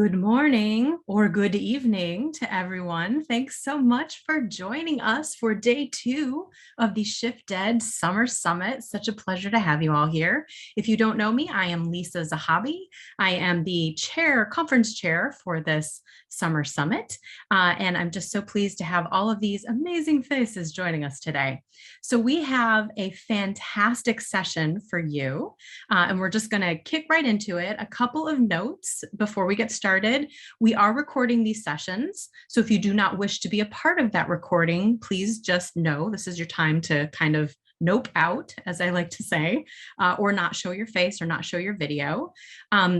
Good morning or good evening to everyone. Thanks so much for joining us for day 2 of the ShiftED Summer Summit. Such a pleasure to have you all here. If you don't know me, I am Lisa Zahabi. I am the conference chair for this Summer Summit. And I'm just so pleased to have all of these amazing faces joining us today. So we have a fantastic session for you, and we're just going to kick right into it. A couple of notes before we get started. We are recording these sessions, so if you do not wish to be a part of that recording, please just know this is your time to kind of nope out, as I like to say, or not show your face or not show your video.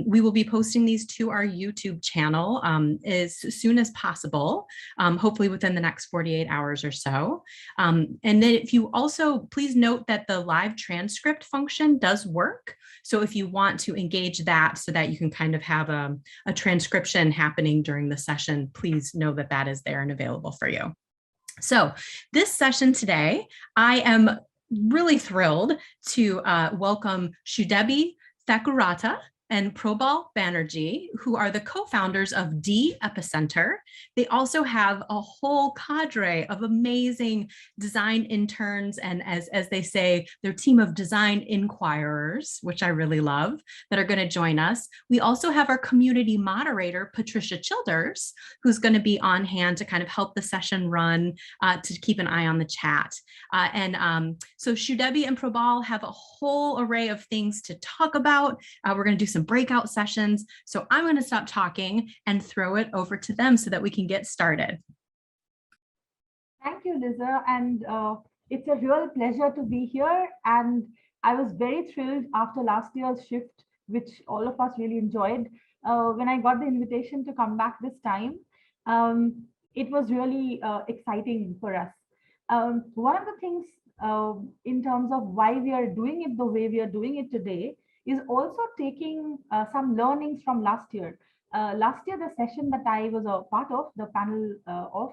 We will be posting these to our YouTube channel as soon as possible, hopefully within the next 48 hours or so. And then if you also, please note that the live transcript function does work. So if you want to engage that so that you can kind of have a transcription happening during the session, please know that that is there and available for you. So this session today, I am really thrilled to welcome Sudebi, Thakurata, and Probal Banerjee, who are the co-founders of D.epicentre. They also have a whole cadre of amazing design interns and, as they say, their team of design inquirers, which I really love, that are going to join us. We also have our community moderator, Patricia Childers, who's going to be on hand to kind of help the session run, to keep an eye on the chat. So Sudebi and Probal have a whole array of things to talk about. We're going to do some breakout sessions. So I'm going to stop talking and throw it over to them so that we can get started. Thank you, Lisa. And it's a real pleasure to be here. And I was very thrilled after last year's shift, which all of us really enjoyed. When I got the invitation to come back this time, it was really exciting for us. One of the things in terms of why we are doing it the way we are doing it today is also taking some learnings from last year. Last year, the session that I was a part of, the panel of,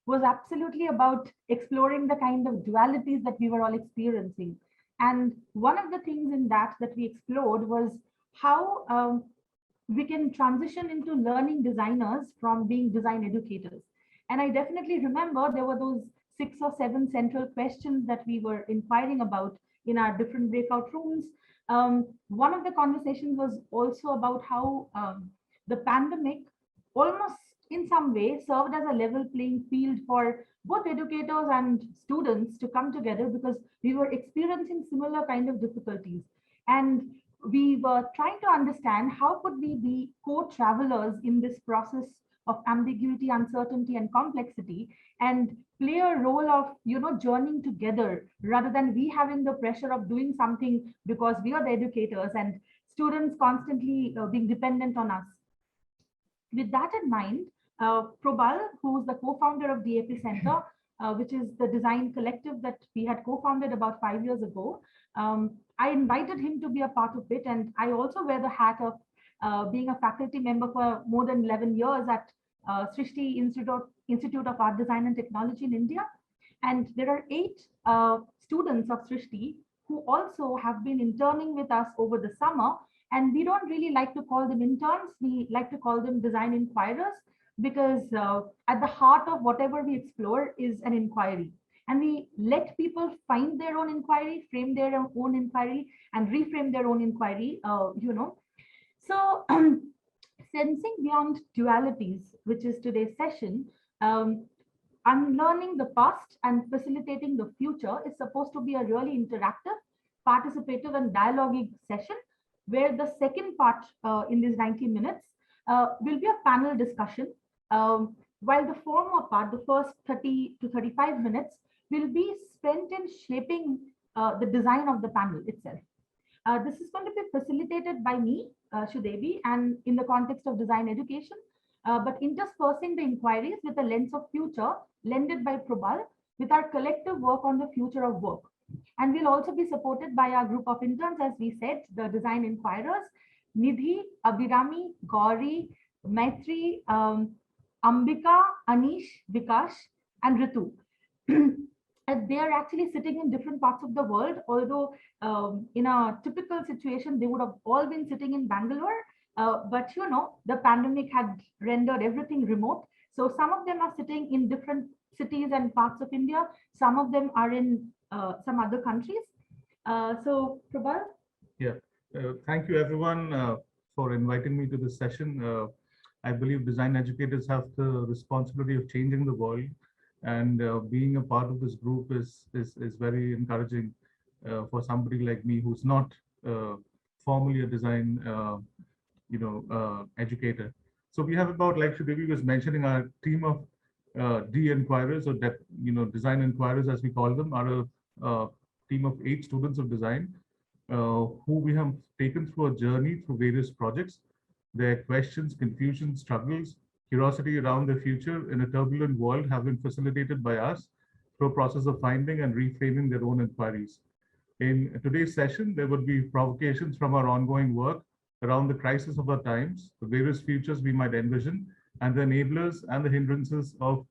was absolutely about exploring the kind of dualities that we were all experiencing. And one of the things in that we explored was how we can transition into learning designers from being design educators. And I definitely remember there were those 6 or 7 central questions that we were inquiring about in our different breakout rooms. One of the conversations was also about how the pandemic almost in some way served as a level playing field for both educators and students to come together, because we were experiencing similar kind of difficulties. And we were trying to understand how could we be co-travelers in this process of ambiguity, uncertainty, and complexity, and play a role of, journeying together rather than we having the pressure of doing something because we are the educators and students constantly being dependent on us. With that in mind, Probal, who's the co-founder of D.epicentre, which is the design collective that we had co-founded about 5 years ago, I invited him to be a part of it. And I also wear the hat of being a faculty member for more than 11 years at Srishti Institute of Art, Design and Technology in India. And there are 8 students of Srishti who also have been interning with us over the summer. And we don't really like to call them interns. We like to call them design inquirers, because at the heart of whatever we explore is an inquiry. And we let people find their own inquiry, frame their own inquiry, and reframe their own inquiry, So sensing beyond dualities, which is today's session, unlearning the past and facilitating the future is supposed to be a really interactive, participative, and dialoguing session, where the second part in these 90 minutes will be a panel discussion, while the former part, the first 30 to 35 minutes, will be spent in shaping the design of the panel itself. This is going to be facilitated by me, Sudebi, and in the context of design education, but interspersing the inquiries with a lens of future, lended by Probal, with our collective work on the future of work. And we'll also be supported by our group of interns, as we said, the design inquirers, Nidhi, Abhirami, Gauri, Maitri, Ambika, Anish, Vikash, and Ritu. They are actually sitting in different parts of the world, although in a typical situation, they would have all been sitting in Bangalore. But the pandemic had rendered everything remote. So some of them are sitting in different cities and parts of India. Some of them are in some other countries. So Probal? Yeah, thank you everyone for inviting me to this session. I believe design educators have the responsibility of changing the world, and being a part of this group is very encouraging for somebody like me who's not formally a design educator. So we have about, like Sudebi was mentioning, our team of D-Inquirers, or design inquirers as we call them, are a team of 8 students of design who we have taken through a journey through various projects. Their questions, confusions, struggles, curiosity around the future in a turbulent world have been facilitated by us through a process of finding and reframing their own inquiries. In today's session, there would be provocations from our ongoing work around the crisis of our times, the various futures we might envision, and the enablers and the hindrances of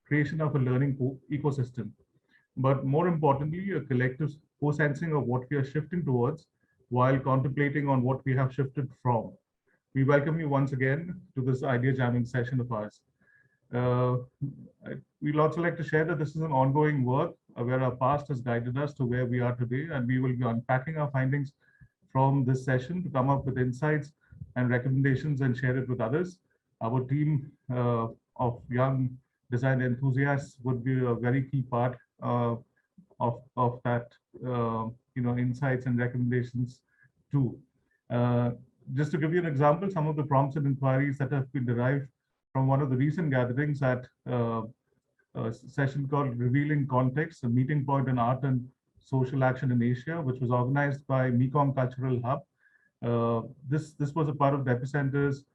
creation of a learning ecosystem. But more importantly, a collective co-sensing of what we are shifting towards while contemplating on what we have shifted from. We welcome you once again to this idea jamming session of ours. Uh, we'd also like to share that this is an ongoing work where our past has guided us to where we are today, and we will be unpacking our findings from this session to come up with insights and recommendations and share it with others. Our team of young design enthusiasts would be a very key part of that, insights and recommendations too. Just to give you an example, some of the prompts and inquiries that have been derived from one of the recent gatherings at a session called Revealing Context, a meeting point in art and social action in Asia, which was organized by Mekong Cultural Hub. This was a part of D.epicentre's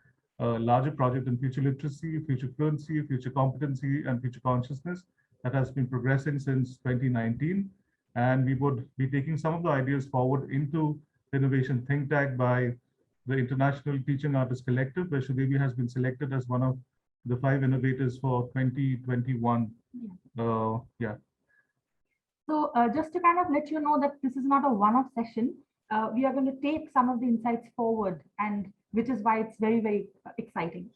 larger project in future literacy, future fluency, future competency, and future consciousness that has been progressing since 2019. And we would be taking some of the ideas forward into the Innovation Think Tank by the International Teaching Artists Collective, where Sudebi has been selected as one of the 5 innovators for 2021. Yeah. So just to kind of let you know that this is not a one-off session, we are going to take some of the insights forward, and which is why it's very, very exciting.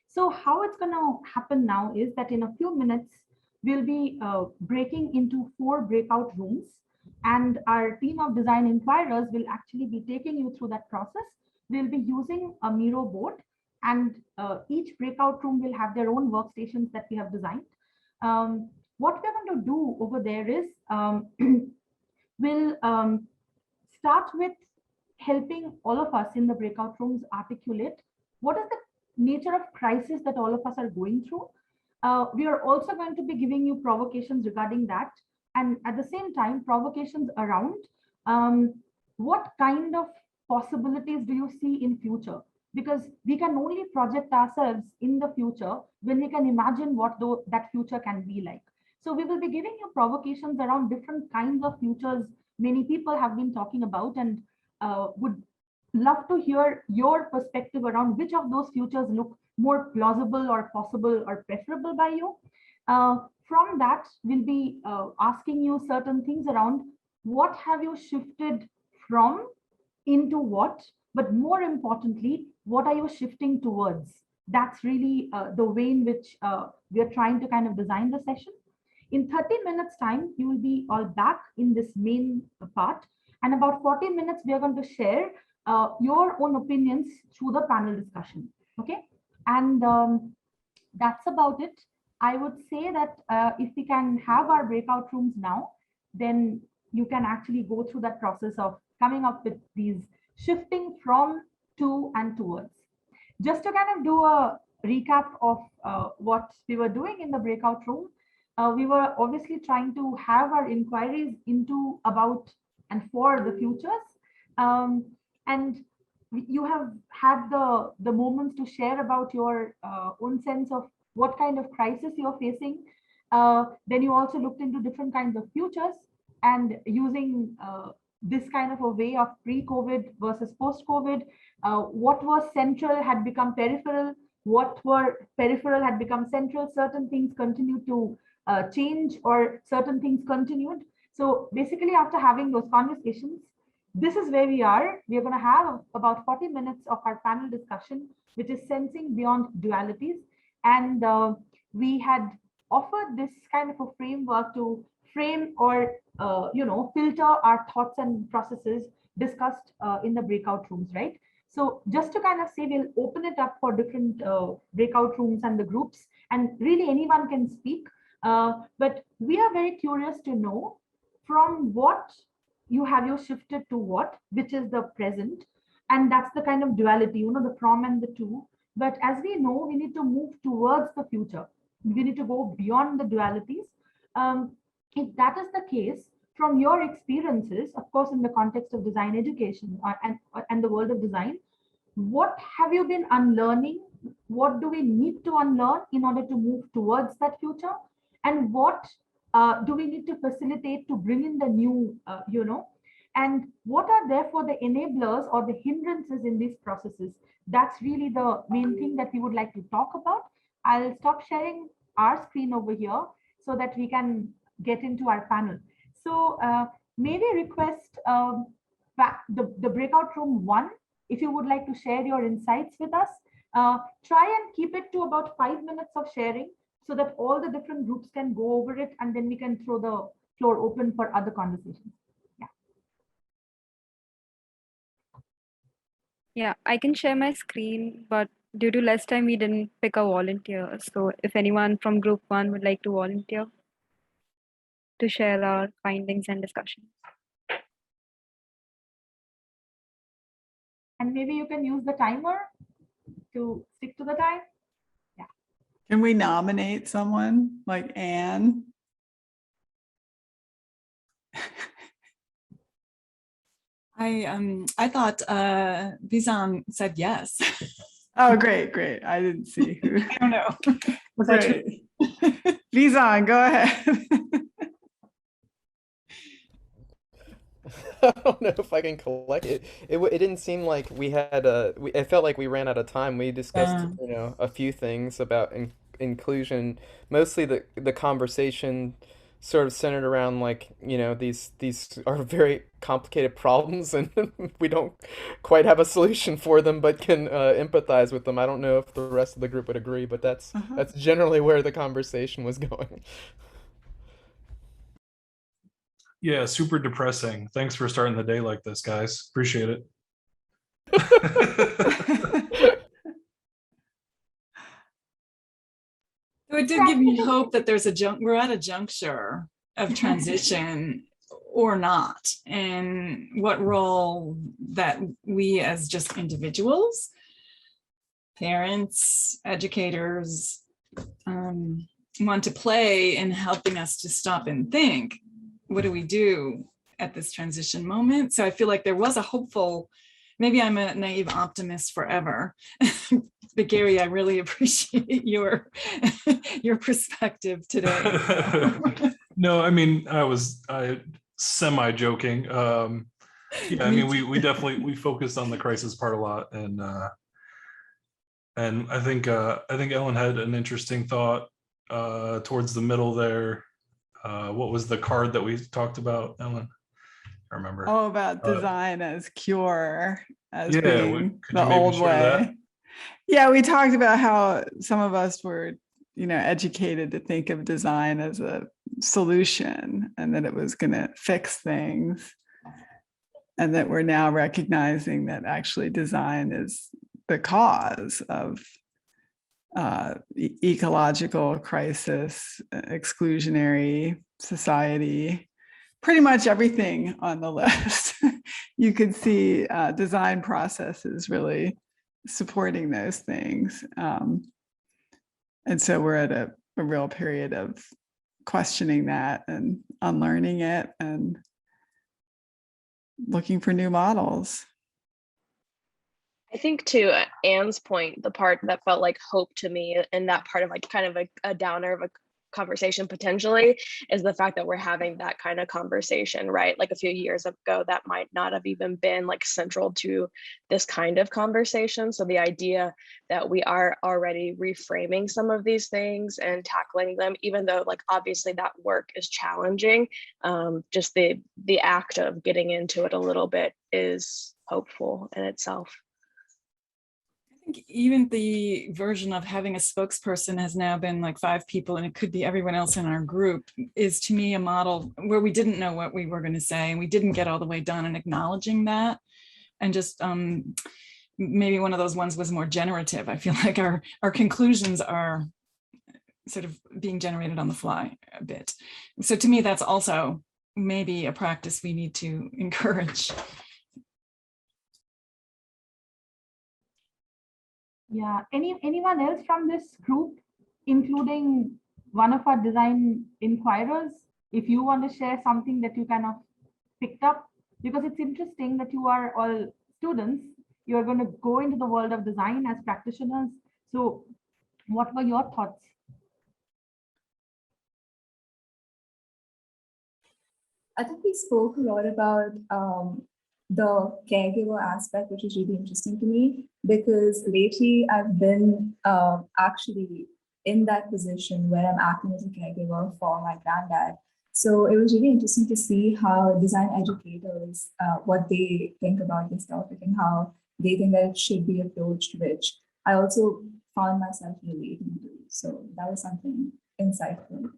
So how it's going to happen now is that in a few minutes, we'll be breaking into 4 breakout rooms, and our team of design inquirers will actually be taking you through that process. We'll be using a Miro board, and each breakout room will have their own workstations that we have designed. What we're going to do over there is we'll start with helping all of us in the breakout rooms articulate what is the nature of crisis that all of us are going through. We are also going to be giving you provocations regarding that, and at the same time provocations around what kind of possibilities do you see in future, because we can only project ourselves in the future when we can imagine what that future can be like. So we will be giving you provocations around different kinds of futures many people have been talking about, and would love to hear your perspective around which of those futures look more plausible or possible or preferable by you. From that, we'll be asking you certain things around what have you shifted from into what, but more importantly, what are you shifting towards? That's really the way in which we are trying to kind of design the session. In 30 minutes time, you will be all back in this main part, and about 40 minutes, we are going to share your own opinions through the panel discussion. Okay, and that's about it. I would say that if we can have our breakout rooms now, then you can actually go through that process of coming up with these shifting from, to, and towards. Just to kind of do a recap of what we were doing in the breakout room, we were obviously trying to have our inquiries into, about, and for the futures. And you have had the moments to share about your own sense of what kind of crisis you're facing. Then you also looked into different kinds of futures, and using this kind of a way of pre-COVID versus post-COVID, what was central had become peripheral, what were peripheral had become central, certain things continued to change, or certain things continued. So basically, after having those conversations, this is where we are. We are going to have about 40 minutes of our panel discussion, which is sensing beyond dualities. And we had offered this kind of a framework to frame or filter our thoughts and processes discussed in the breakout rooms, right? So just to kind of say, we'll open it up for different breakout rooms and the groups, and really anyone can speak. But we are very curious to know from what you shifted to what, which is the present. And that's the kind of duality, the from and the to. But as we know, we need to move towards the future. We need to go beyond the dualities. If that is the case, from your experiences, of course, in the context of design education and the world of design, what have you been unlearning? What do we need to unlearn in order to move towards that future? And what do we need to facilitate to bring in the new, and what are therefore the enablers or the hindrances in these processes? That's really the main thing that we would like to talk about. I'll stop sharing our screen over here so that we can get into our panel. So may we request the breakout room 1, if you would like to share your insights with us. Try and keep it to about 5 minutes of sharing so that all the different groups can go over it, and then we can throw the floor open for other conversations. Yeah, I can share my screen, but due to less time, we didn't pick a volunteer. So if anyone from group 1 would like to volunteer to share our findings and discussions. And maybe you can use the timer to stick to the time. Yeah. Can we nominate someone like Anne? I thought Bizan said yes. Oh, great. I didn't see who. I don't know. Was that true? Bizan, go ahead. I don't know if I can collect it. It didn't seem like we had it felt like we ran out of time. We discussed a few things about inclusion, mostly the conversation sort of centered around these are very complicated problems and we don't quite have a solution for them, but can empathize with them. I don't know if the rest of the group would agree, but that's generally where the conversation was going. Yeah, super depressing. Thanks for starting the day like this, guys. Appreciate it. So it did give me hope that we're at a juncture of transition or not, and what role that we as just individuals, parents, educators, want to play in helping us to stop and think, what do we do at this transition moment? So I feel like there was a hopeful, maybe I'm a naive optimist forever, but Gary, I really appreciate your perspective today. No, I mean, I semi-joking. Yeah, I mean, we definitely focused on the crisis part a lot, and I think Ellen had an interesting thought towards the middle there. What was the card that we talked about, Ellen? I remember. Oh, about design as cure, as yeah, being the old way. That? Yeah, we talked about how some of us were, educated to think of design as a solution and that it was going to fix things. And that we're now recognizing that actually design is the cause of ecological crisis, exclusionary society, pretty much everything on the list. You could see design processes really supporting those things. And so we're at a real period of questioning that and unlearning it and looking for new models. I think to Anne's point, the part that felt like hope to me, and that part of kind of a downer of conversation potentially is the fact that we're having that kind of conversation, right? Like a few years ago, that might not have even been like central to this kind of conversation. So the idea that we are already reframing some of these things and tackling them, even though like obviously that work is challenging, just the act of getting into it a little bit is hopeful in itself. I think even the version of having a spokesperson has now been like 5 people, and it could be everyone else in our group, is to me a model where we didn't know what we were going to say and we didn't get all the way done, and acknowledging that, and just maybe one of those ones was more generative. I feel like our conclusions are sort of being generated on the fly a bit. So to me, that's also maybe a practice we need to encourage. Yeah, anyone else from this group, including one of our design inquirers, if you want to share something that you kind of picked up, because it's interesting that you are all students, you're going to go into the world of design as practitioners. So what were your thoughts? I think we spoke a lot about the caregiver aspect, which is really interesting to me, because lately I've been actually in that position where I'm acting as a caregiver for my granddad. So it was really interesting to see how design educators, what they think about this topic and how they think that it should be approached, which I also found myself relating to. So that was something insightful.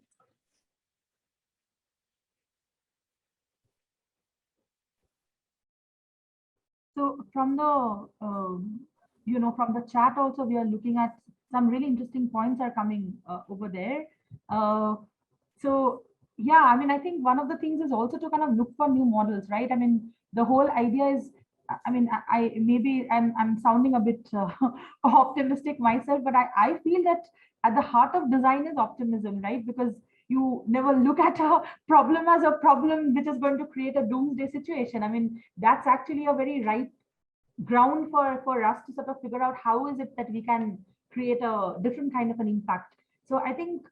So from the, from the chat also, we are looking at some really interesting points are coming over there. So yeah, I mean, I think one of the things is also to kind of look for new models, right? I mean, the whole idea is, I mean, I'm sounding a bit optimistic myself, but I feel that at the heart of design is optimism, right? Because you never look at a problem as a problem which is going to create a doomsday situation. I mean, that's actually a very right ground for us to sort of figure out how is it that we can create a different kind of an impact. So I think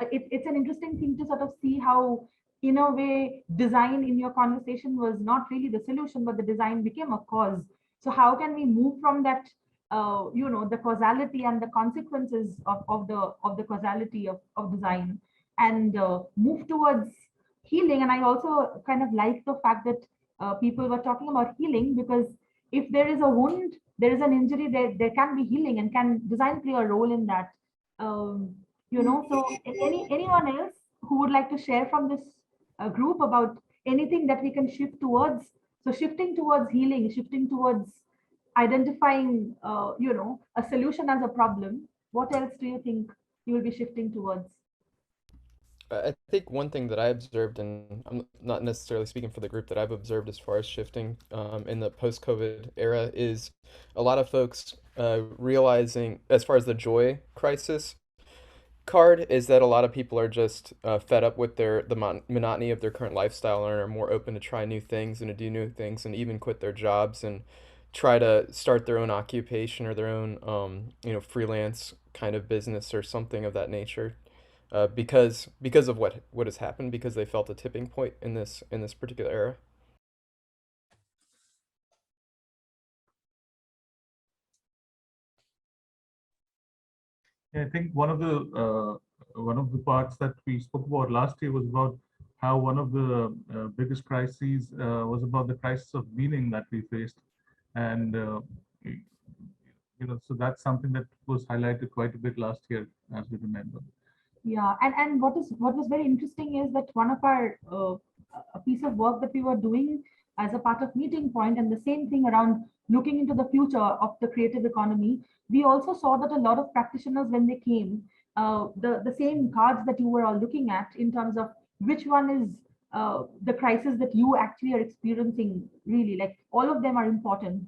it's an interesting thing to sort of see how, in a way, design in your conversation was not really the solution, but the design became a cause. So how can we move from that, the causality and the consequences of the causality of design, and move towards healing? And I also kind of like the fact that people were talking about healing, because if there is a wound, there is an injury, there can be healing, and can design play a role in that? So anyone else who would like to share from this group about anything that we can shift towards? So shifting towards healing, shifting towards identifying, a solution as a problem. What else do you think you will be shifting towards? I think one thing that I observed, and I'm not necessarily speaking for the group, that I've observed as far as shifting in the post-COVID era, is a lot of folks realizing, as far as the joy crisis card, is that a lot of people are just fed up with the monotony of their current lifestyle and are more open to try new things and to do new things and even quit their jobs and try to start their own occupation or their own freelance kind of business or something of that nature. Because of what has happened, because they felt a tipping point in this particular era. I think one of the parts that we spoke about last year was about how one of the biggest crises was about the crisis of meaning that we faced, and so that's something that was highlighted quite a bit last year, as we remember. Yeah, and what was very interesting is that one of our a piece of work that we were doing as a part of Meeting Point, and the same thing around looking into the future of the creative economy, we also saw that a lot of practitioners, when they came, the same cards that you were all looking at in terms of which one is the crisis that you actually are experiencing, really, like all of them are important.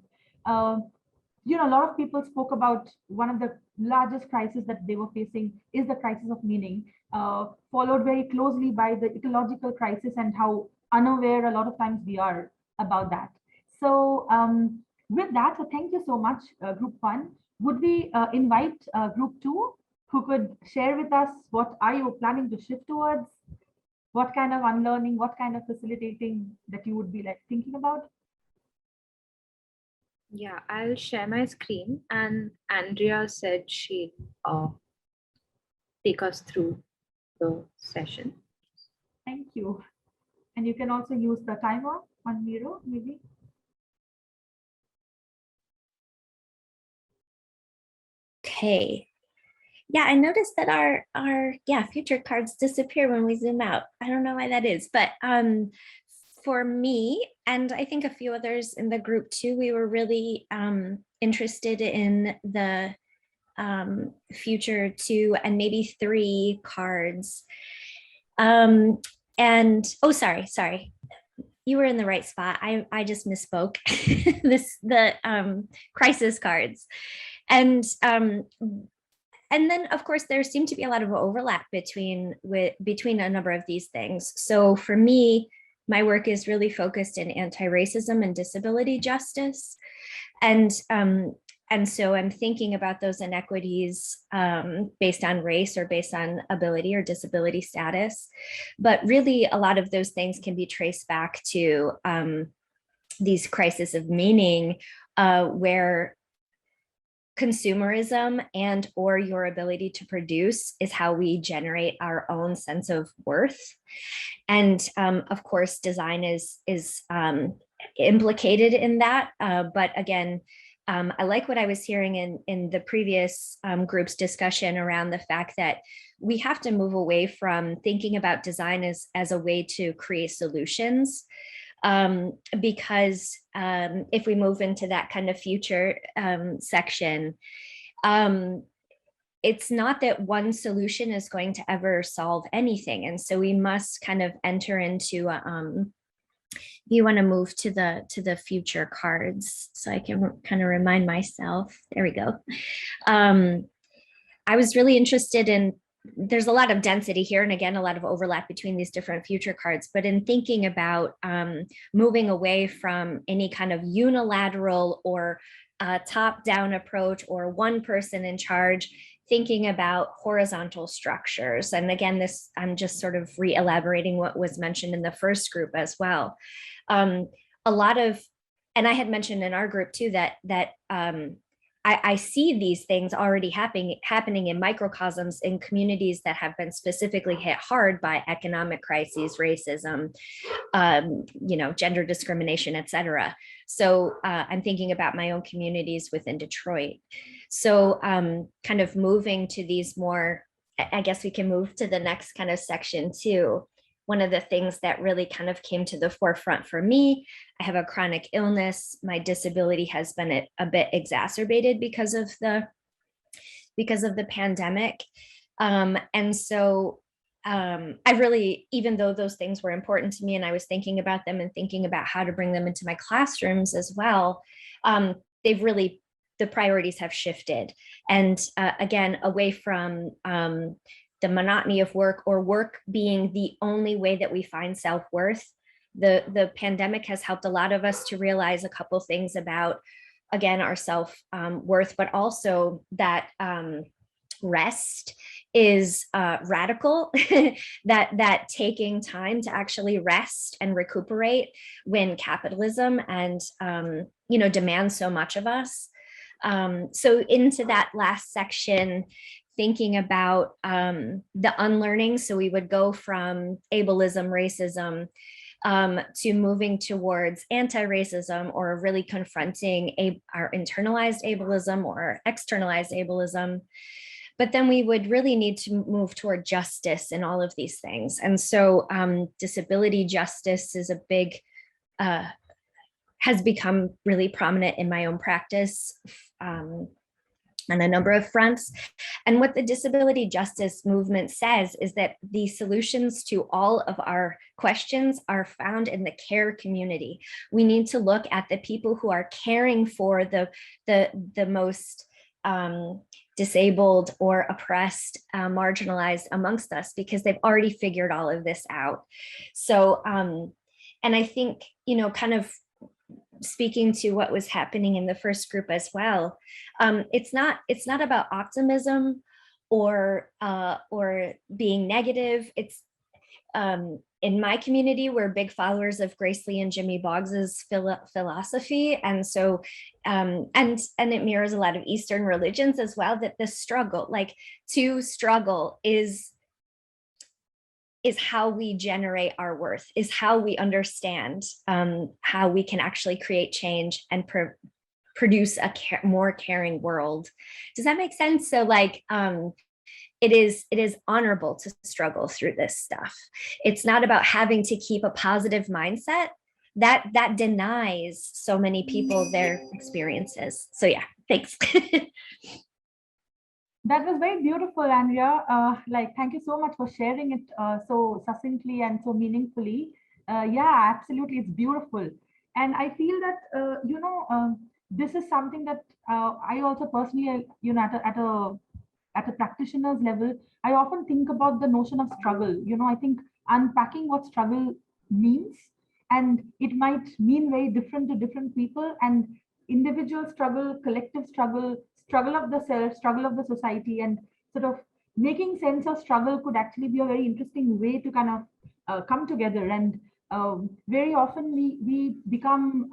A lot of people spoke about one of the largest crises that they were facing is the crisis of meaning, followed very closely by the ecological crisis and how unaware a lot of times we are about that. So with that, so thank you so much, Group 1. Would we invite Group 2 who could share with us what are you planning to shift towards? What kind of unlearning, what kind of facilitating that you would be like thinking about? Yeah, I'll share my screen, and Andrea said she'd take us through the session. Thank you. And you can also use the timer on Miro, maybe. Okay. Yeah, I noticed that our future cards disappear when we zoom out. I don't know why that is, but for me, and I think a few others in the group too, we were really interested in the future 2 and maybe 3 cards. And oh, sorry. You were in the right spot. I just misspoke. The crisis cards. And then, of course, there seemed to be a lot of overlap between a number of these things. So for me, my work is really focused in anti-racism and disability justice. And so I'm thinking about those inequities based on race or based on ability or disability status. But really, a lot of those things can be traced back to these crises of meaning where consumerism and or your ability to produce is how we generate our own sense of worth. And of course, design is implicated in that. But again, I like what I was hearing in the previous group's discussion around the fact that we have to move away from thinking about design as a way to create solutions. Because if we move into that kind of future section, it's not that one solution is going to ever solve anything. And so we must kind of enter into, you want to move to the future cards so I can kind of remind myself. There we go. I was really interested in, there's a lot of density here, and again, a lot of overlap between these different future cards, but in thinking about moving away from any kind of unilateral or top-down approach or one person in charge, thinking about horizontal structures. And again, this, I'm just sort of re-elaborating what was mentioned in the first group as well. A lot of, and I had mentioned in our group too, that I see these things already happening in microcosms in communities that have been specifically hit hard by economic crises, racism, gender discrimination, et cetera. So I'm thinking about my own communities within Detroit. So kind of moving to these more, I guess we can move to the next kind of section too. One of the things that really kind of came to the forefront for me, I have a chronic illness. My disability has been a bit exacerbated because of the pandemic. And so I really, even though those things were important to me and I was thinking about them and thinking about how to bring them into my classrooms as well, they've really, the priorities have shifted. And again, away from the monotony of work or work being the only way that we find self-worth. The pandemic has helped a lot of us to realize a couple things about, again, our self-worth, but also that rest is radical, that taking time to actually rest and recuperate when capitalism and demands so much of us. So into that last section, thinking about the unlearning. So we would go from ableism, racism, to moving towards anti-racism or really confronting our internalized ableism or externalized ableism. But then we would really need to move toward justice in all of these things. And so disability justice is a big, has become really prominent in my own practice on a number of fronts. And what the disability justice movement says is that the solutions to all of our questions are found in the care community. We need to look at the people who are caring for the most disabled or oppressed, marginalized amongst us, because they've already figured all of this out. So, and I think, kind of speaking to what was happening in the first group as well, it's not about optimism or being negative. It's in my community, we're big followers of Grace Lee and Jimmy Boggs's philosophy, and so and it mirrors a lot of Eastern religions as well. That the struggle, like to struggle, is how we generate our worth, is how we understand how we can actually create change and produce a more caring world. Does that make sense? So like it is honorable to struggle through this stuff. It's not about having to keep a positive mindset. That denies so many people their experiences. So yeah, thanks. That was very beautiful, Andrea. Like, thank you so much for sharing it so succinctly and so meaningfully. Yeah, absolutely, it's beautiful. And I feel that, this is something that I also personally, at a practitioner's level, I often think about the notion of struggle. I think unpacking what struggle means, and it might mean very different to different people, and individual struggle, collective struggle, struggle of the self, struggle of the society, and sort of making sense of struggle could actually be a very interesting way to kind of come together. And very often we become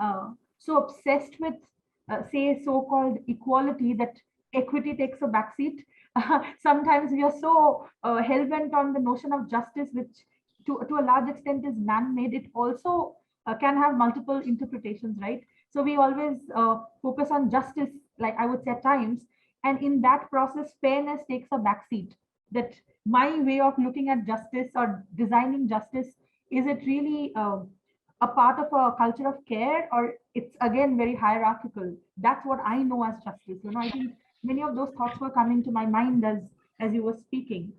so obsessed with, say, so-called equality that equity takes a backseat. Sometimes we are so hell-bent on the notion of justice, which to a large extent is man-made. It also can have multiple interpretations, right? So we always focus on justice, like I would say at times, and in that process, fairness takes a backseat. That my way of looking at justice or designing justice, is it really a part of a culture of care, or it's again very hierarchical? That's what I know as justice. I think many of those thoughts were coming to my mind as you were speaking.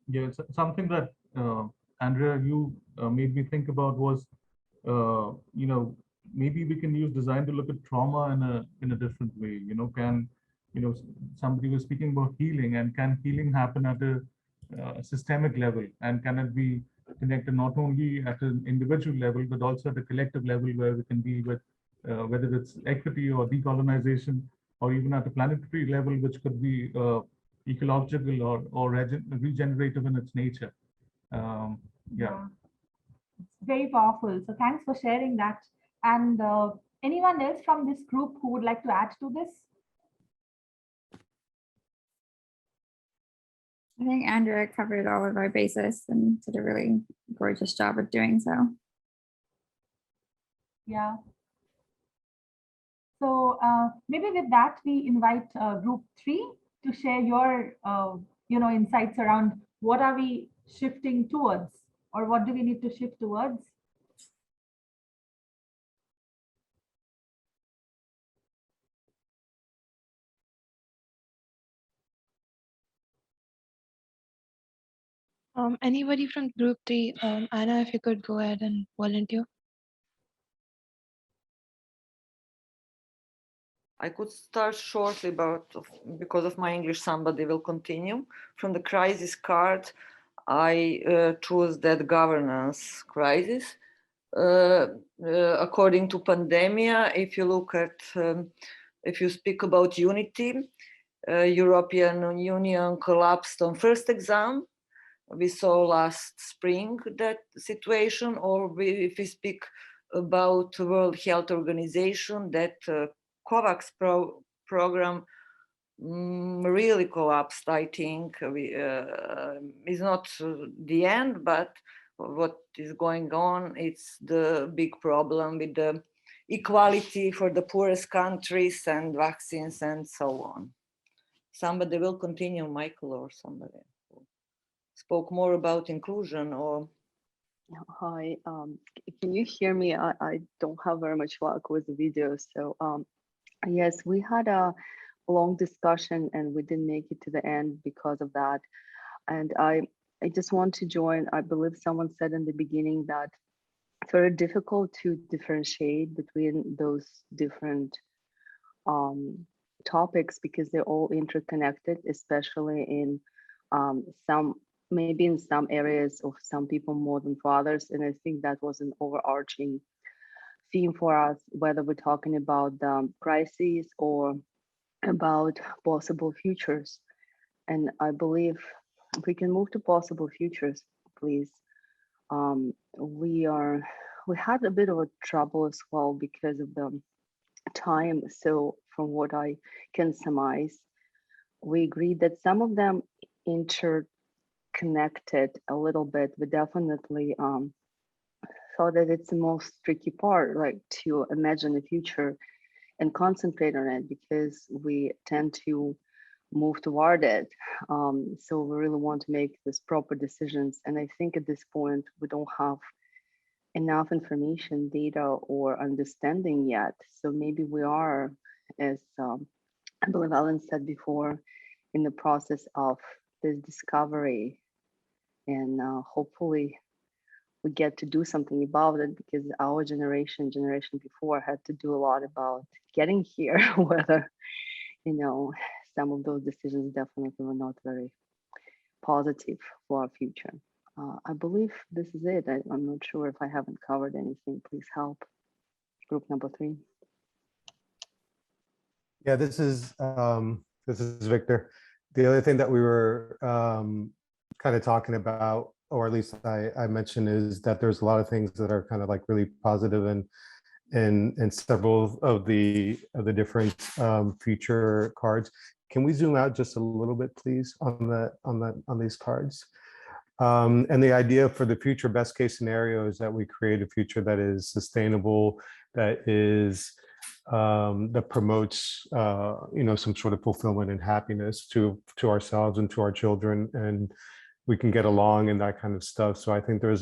Yeah, something that Andrea, you made me think about was, maybe we can use design to look at trauma in a different way. Can somebody was speaking about healing, and can healing happen at a systemic level, and can it be connected not only at an individual level but also at a collective level, where we can deal with whether it's equity or decolonization, or even at a planetary level, which could be ecological or regenerative in its nature. Yeah. It's very powerful. So thanks for sharing that. And anyone else from this group who would like to add to this? I think Andrea covered all of our bases and did a really gorgeous job of doing so. Yeah. So maybe with that, we invite group 3 to share your insights around what are we shifting towards, or what do we need to shift towards? Anybody from group 3, Anna, if you could go ahead and volunteer. I could start shortly, but because of my English, somebody will continue. From the crisis card, I chose that governance crisis. According to pandemia, if you look at, if you speak about unity, European Union collapsed on first exam. We saw last spring that situation, or if we speak about World Health Organization, that COVAX program really collapsed. I think is not the end, but what is going on, it's the big problem with the equality for the poorest countries and vaccines and so on. Somebody will continue, Michael or somebody who spoke more about inclusion. Or hi, can you hear me? I don't have very much luck with the video, so yes, we had a long discussion and we didn't make it to the end because of that. And I just want to join. I believe someone said in the beginning that it's very difficult to differentiate between those different topics because they're all interconnected, especially in maybe in some areas of some people more than for others. And I think that was an overarching theme for us, whether we're talking about the crises or about possible futures. And I believe if we can move to possible futures, please. We had a bit of a trouble as well because of the time. So from what I can surmise, we agreed that some of them interconnected a little bit. We definitely thought that it's the most tricky part, like to imagine the future and concentrate on it, because we tend to move toward it. So we really want to make this proper decisions. And I think at this point, we don't have enough information, data, or understanding yet. So maybe we are, as I believe Alan said before, in the process of this discovery. And hopefully we get to do something about it, because our generation before had to do a lot about getting here, whether, you know, some of those decisions definitely were not very positive for our future. I believe this is it. I'm not sure if I haven't covered anything. Please help. Group number 3. Yeah, this is Victor. The other thing that we were kind of talking about, or at least I mentioned, is that there's a lot of things that are kind of like really positive and several of the different future cards. Can we zoom out just a little bit, please, on these cards? And the idea for the future best case scenario is that we create a future that is sustainable, that is that promotes you know, some sort of fulfillment and happiness to ourselves and to our children, and we can get along and that kind of stuff. So I think there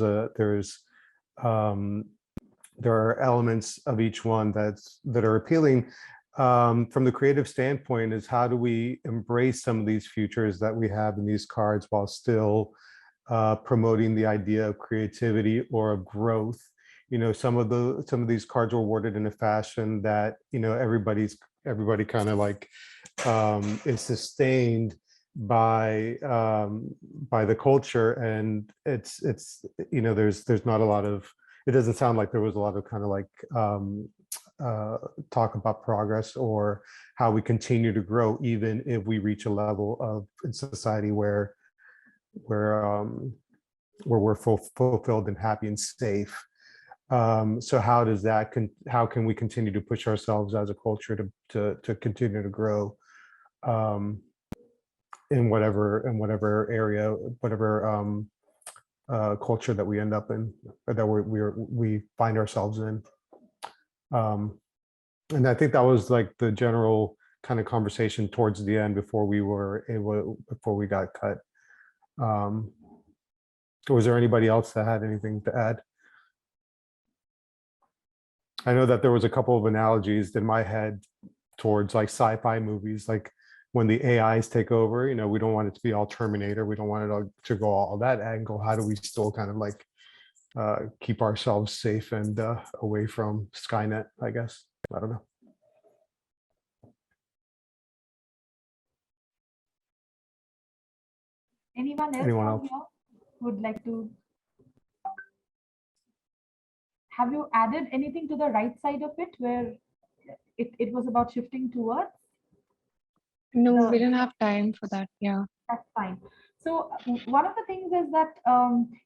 are elements of each one that are appealing. From the creative standpoint, is how do we embrace some of these futures that we have in these cards while still promoting the idea of creativity or of growth. You know, some of these cards were worded in a fashion that, you know, everybody kind of like is sustained by the culture, and it's you know, there's not a lot of, it doesn't sound like there was a lot of kind of like talk about progress or how we continue to grow, even if we reach a level of in society where we're fulfilled and happy and safe. So how does that how can we continue to push ourselves as a culture to continue to grow in whatever area, whatever culture that we end up in, or that we find ourselves in. And I think that was like the general kind of conversation towards the end before we got cut. Was there anybody else that had anything to add? I know that there was a couple of analogies in my head towards like sci-fi movies, like when the AIs take over, you know, we don't want it to be all Terminator. We don't want it to go all that angle. How do we still kind of like keep ourselves safe and away from Skynet, I guess? I don't know. Anyone else here would like to? Have you added anything to the right side of it where it was about shifting towards? No, we didn't have time for that. Yeah. That's fine. So one of the things is that,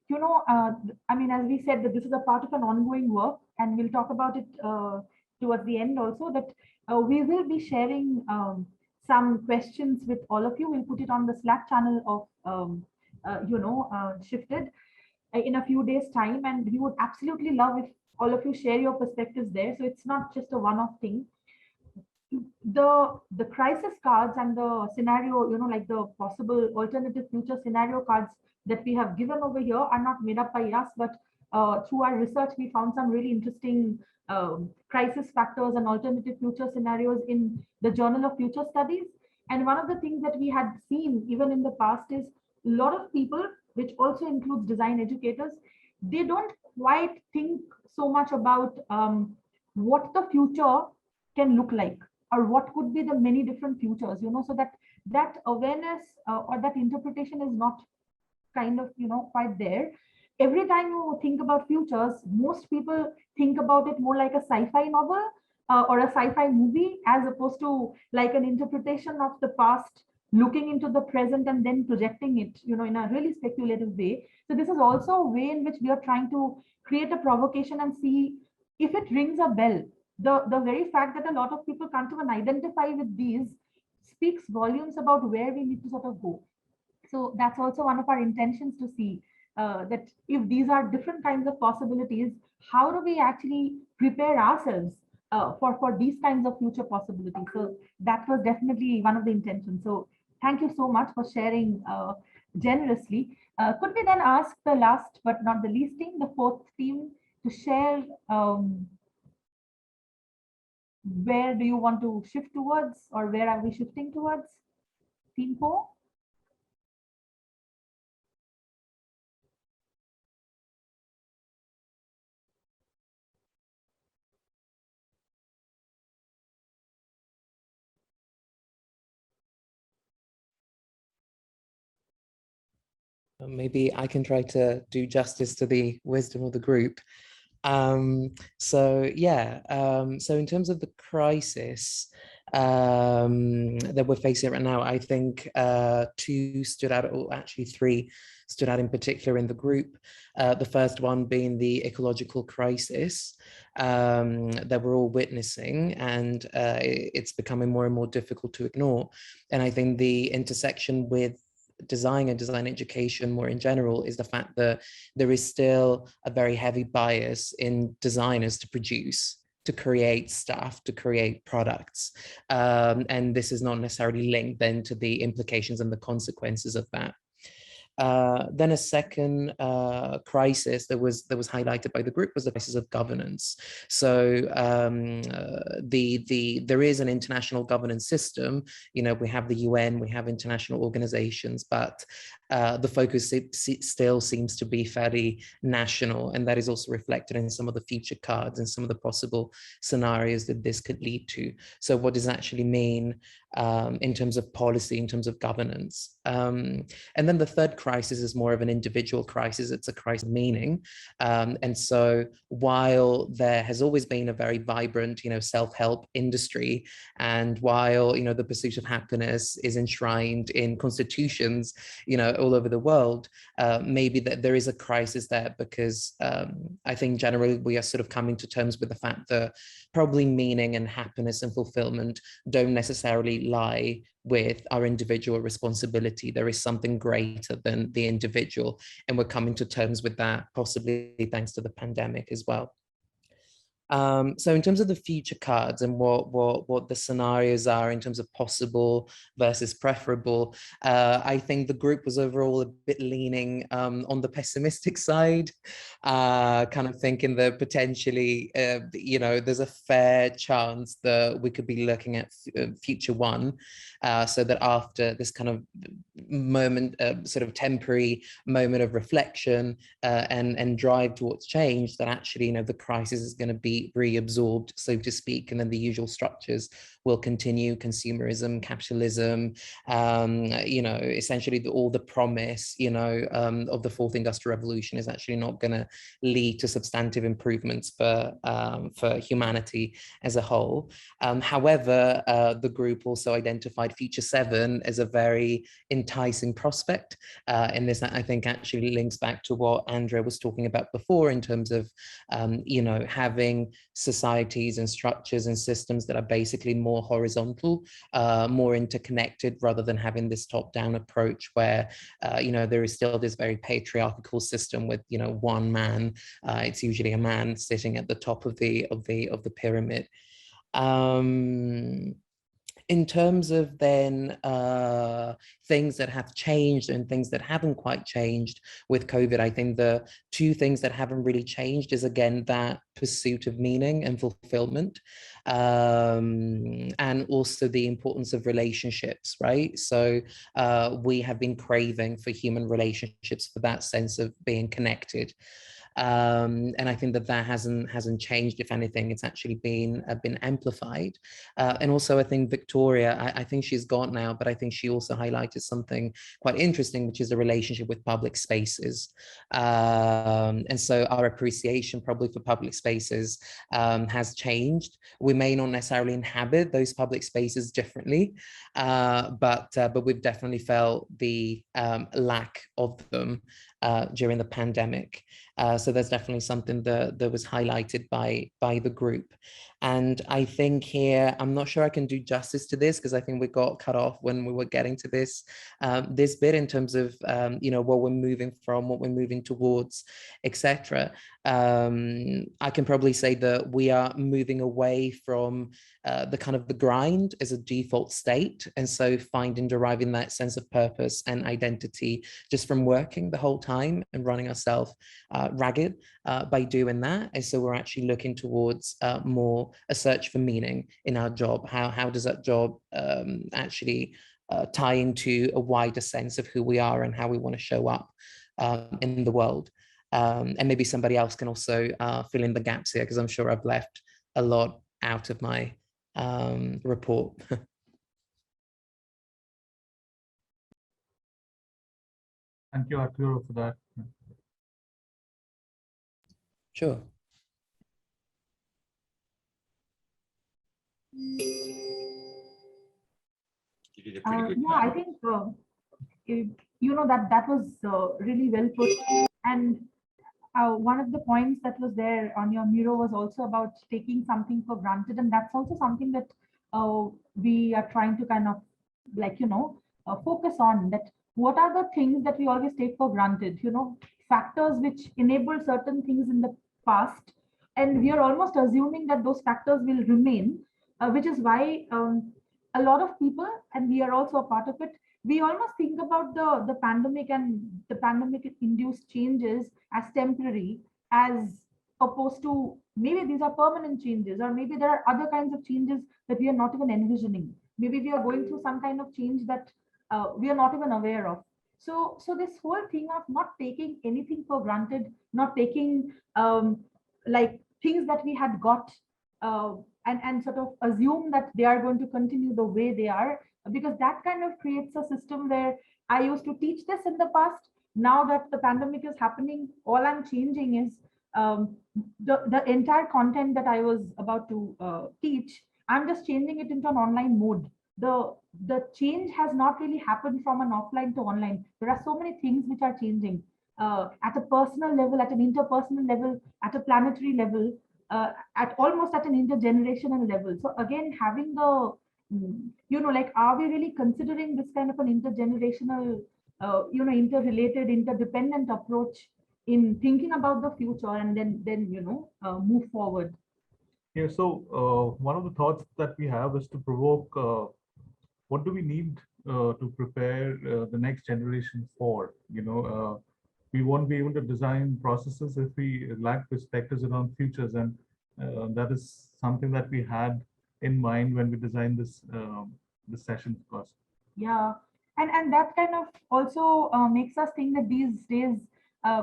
you know, I mean, as we said, that this is a part of an ongoing work, and we'll talk about it towards the end also, that we will be sharing some questions with all of you. We'll put it on the Slack channel of, you know, ShiftED in a few days' time, and we would absolutely love if all of you share your perspectives there. So it's not just a one-off thing. The crisis cards and the scenario, you know, like the possible alternative future scenario cards that we have given over here are not made up by us, but through our research, we found some really interesting crisis factors and alternative future scenarios in the Journal of Future Studies. And one of the things that we had seen even in the past is a lot of people, which also includes design educators, they don't quite think so much about what the future can look like, or what could be the many different futures, you know, so that awareness or that interpretation is not kind of, you know, quite there. Every time you think about futures, most people think about it more like a sci-fi novel or a sci-fi movie, as opposed to like an interpretation of the past looking into the present and then projecting it, in a really speculative way. So this is also a way in which we are trying to create a provocation and see if it rings a bell. The very fact that a lot of people can't even identify with these speaks volumes about where we need to sort of go. So that's also one of our intentions, to see that if these are different kinds of possibilities, how do we actually prepare ourselves for these kinds of future possibilities? So that was definitely one of the intentions. So thank you so much for sharing generously. Could we then ask the last but not the least team, the fourth team, to share where do you want to shift towards, or where are we shifting towards? Team 4? Maybe I can try to do justice to the wisdom of the group. So in terms of the crisis that we're facing right now, I think two stood out, or actually three stood out in particular in the group. The first one being the ecological crisis that we're all witnessing, and it's becoming more and more difficult to ignore. And I think the intersection with design and design education more in general is the fact that there is still a very heavy bias in designers to produce, to create stuff, to create products. And this is not necessarily linked then to the implications and the consequences of that. Then a second crisis that was highlighted by the group was the crisis of governance. So there is an international governance system. We have the UN, we have international organizations, but the focus still seems to be fairly national, and that is also reflected in some of the feature cards and some of the possible scenarios that this could lead to. So what does it actually mean in terms of policy, in terms of governance? And then the third crisis is more of an individual crisis. It's a crisis of meaning. And so while there has always been a very vibrant, self-help industry, and while, the pursuit of happiness is enshrined in constitutions, all over the world, maybe that there is a crisis there, because I think generally we are sort of coming to terms with the fact that probably meaning and happiness and fulfillment don't necessarily lie with our individual responsibility. There is something greater than the individual, and we're coming to terms with that, possibly thanks to the pandemic as well. So in terms of the future cards and what the scenarios are in terms of possible versus preferable, I think the group was overall a bit leaning on the pessimistic side, kind of thinking that potentially, there's a fair chance that we could be looking at future one, so that after this kind of moment, sort of temporary moment of reflection and drive towards change, that actually, the crisis is going to be reabsorbed, so to speak, and then the usual structures will continue: consumerism, capitalism, essentially all the promise, of the fourth industrial revolution is actually not going to lead to substantive improvements for humanity as a whole. However, the group also identified future 7 as a very enticing prospect, and this, I think, actually links back to what Andrea was talking about before, in terms of having societies and structures and systems that are basically more horizontal, more interconnected, rather than having this top-down approach where there is still this very patriarchal system with one man. It's usually a man sitting at the top of the pyramid. In terms of then things that have changed and things that haven't quite changed with COVID, I think the two things that haven't really changed is, again, that pursuit of meaning and fulfillment, and also the importance of relationships, right? So we have been craving for human relationships, for that sense of being connected. And I think that hasn't changed. If anything, it's actually been amplified. And also, I think Victoria, I think she's gone now, but I think she also highlighted something quite interesting, which is the relationship with public spaces. And so our appreciation probably for public spaces has changed. We may not necessarily inhabit those public spaces differently, but we've definitely felt the lack of them during the pandemic. So there's definitely something that was highlighted by the group. And I think here, I'm not sure I can do justice to this because I think we got cut off when we were getting to this bit in terms of what we're moving from, what we're moving towards, etc. I can probably say that we are moving away from the kind of the grind as a default state, and so deriving that sense of purpose and identity just from working the whole time and running ourselves ragged by doing that. And so we're actually looking towards more a search for meaning in our job. How does that job actually tie into a wider sense of who we are and how we want to show up in the world? And maybe somebody else can also fill in the gaps here, because I'm sure I've left a lot out of my report. Thank you, Arturo, for that. Sure. You did a pretty good Yeah, I think that was really well put. And one of the points that was there on your Miro was also about taking something for granted, and that's also something that we are trying to kind of focus on. That what are the things that we always take for granted? Factors which enable certain things in the past, and we are almost assuming that those factors will remain, which is why a lot of people, and we are also a part of it, we almost think about the pandemic and the pandemic induced changes as temporary, as opposed to maybe these are permanent changes, or maybe there are other kinds of changes that we are not even envisioning. Maybe we are going through some kind of change that we are not even aware of. So this whole thing of not taking anything for granted, not taking like things that we had got and sort of assume that they are going to continue the way they are, because that kind of creates a system where I used to teach this in the past. Now that the pandemic is happening, all I'm changing is the entire content that I was about to teach. I'm just changing it into an online mode. The change has not really happened from an offline to online. There are so many things which are changing at a personal level, at an interpersonal level, at a planetary level, at almost at an intergenerational level. So again, having the are we really considering this kind of an intergenerational, interrelated, interdependent approach in thinking about the future, and then move forward? Yeah, so one of the thoughts that we have is to provoke what do we need to prepare the next generation for? We won't be able to design processes if we lack perspectives around futures, and that is something that we had in mind when we designed this session, of course. Yeah, and that kind of also makes us think that these days,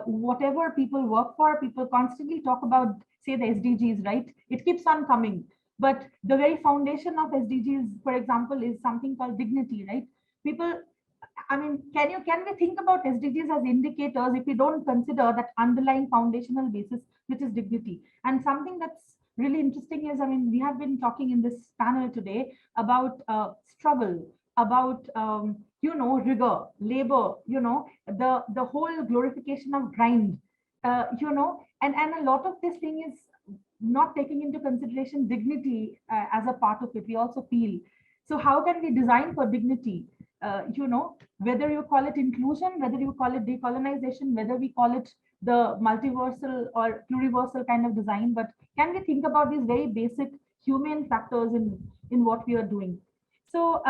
whatever people work for, people constantly talk about, say, the SDGs, right? It keeps on coming. But the very foundation of SDGs, for example, is something called dignity, right? People, I mean, can we think about SDGs as indicators if we don't consider that underlying foundational basis, which is dignity? And something that's really interesting is, I mean, we have been talking in this panel today about struggle, about rigor, labor, the whole glorification of grind, and a lot of this thing is not taking into consideration dignity as a part of it. We also feel. So how can we design for dignity? Whether you call it inclusion, whether you call it decolonization, whether we call it the multiversal or pluriversal kind of design, but can we think about these very basic human factors in what we are doing? So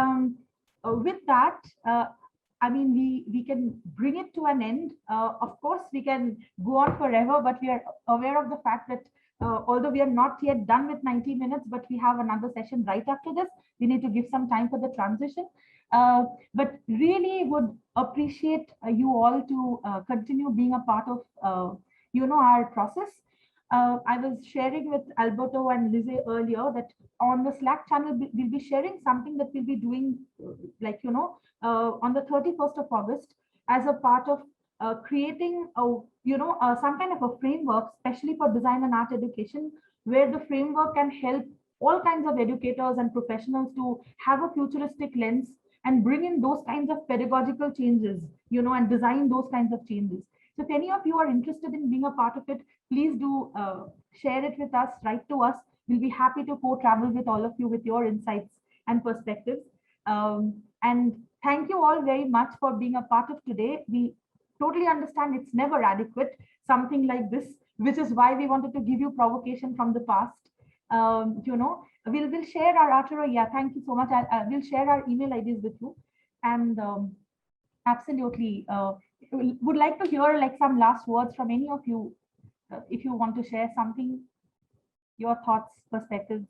with that, I mean, we can bring it to an end. Of course, we can go on forever, but we are aware of the fact that although we are not yet done with 90 minutes, but we have another session right after this. We need to give some time for the transition. But really would appreciate you all to continue being a part of our process. I was sharing with Alberto and Lizzie earlier that on the Slack channel, we'll be sharing something that we'll be doing on the 31st of August as a part of creating some kind of a framework, especially for design and art education, where the framework can help all kinds of educators and professionals to have a futuristic lens and bring in those kinds of pedagogical changes, and design those kinds of changes. So if any of you are interested in being a part of it, please do share it with us, write to us. We'll be happy to co-travel with all of you with your insights and perspectives. And thank you all very much for being a part of today. We totally understand it's never adequate, something like this, which is why we wanted to give you provocation from the past. We'll share our Arturo. Yeah, thank you so much. We'll share our email IDs with you. And absolutely, would like to hear like some last words from any of you, if you want to share something, your thoughts, perspectives.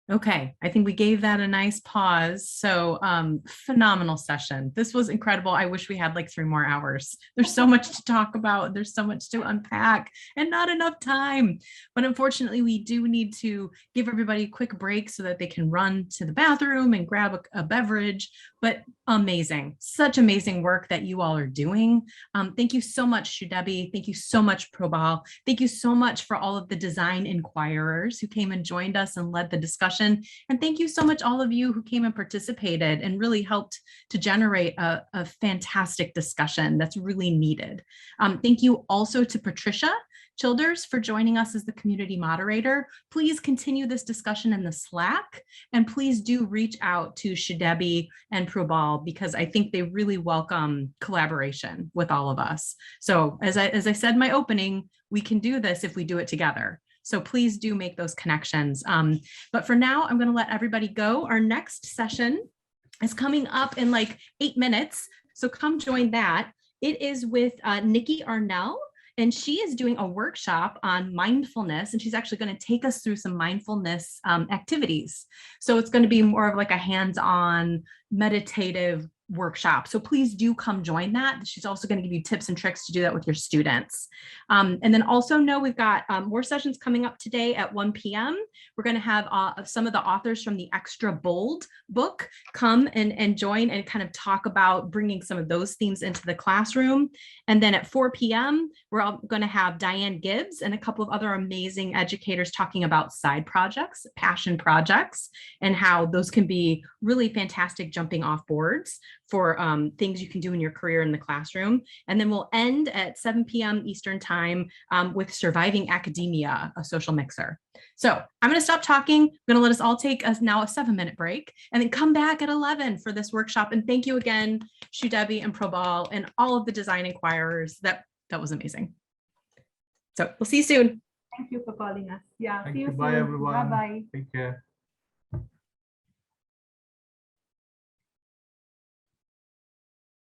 Okay, I think we gave that a nice pause. So phenomenal session. This was incredible. I wish we had like 3 more hours. There's so much to talk about. There's so much to unpack and not enough time. But unfortunately, we do need to give everybody a quick break so that they can run to the bathroom and grab a beverage. But amazing, such amazing work that you all are doing. Thank you so much, Sudebi. Thank you so much, Probal. Thank you so much for all of the design inquirers who came and joined us and led the discussion. And thank you so much, all of you who came and participated and really helped to generate a fantastic discussion that's really needed. Thank you also to Patricia Childers for joining us as the community moderator. Please continue this discussion in the Slack, and please do reach out to Sudebi and Probal because I think they really welcome collaboration with all of us. So as I said in my opening, we can do this if we do it together. So please do make those connections. But for now, I'm going to let everybody go. Our next session is coming up in like 8 minutes. So come join that. It is with Nikki Arnell, and she is doing a workshop on mindfulness, and she's actually going to take us through some mindfulness activities. So it's going to be more of like a hands-on meditative workshop. So please do come join that. She's also going to give you tips and tricks to do that with your students. And then also know we've got more sessions coming up today at 1 p.m. We're going to have some of the authors from the Extra Bold book come and join and kind of talk about bringing some of those themes into the classroom. And then at 4 p.m., we're all going to have Diane Gibbs and a couple of other amazing educators talking about side projects, passion projects, and how those can be really fantastic jumping off boards for things you can do in your career in the classroom. And then we'll end at 7 p.m. Eastern time with Surviving Academia, a social mixer. So I'm going to stop talking. I'm going to let us all take now a 7-minute break and then come back at 11 for this workshop. And thank you again, Sudebi and Probal and all of the design inquirers. That was amazing. So we'll see you soon. Thank you for calling us. Yeah, Thank see you you. soon. Bye, everyone. Bye-bye. Take care.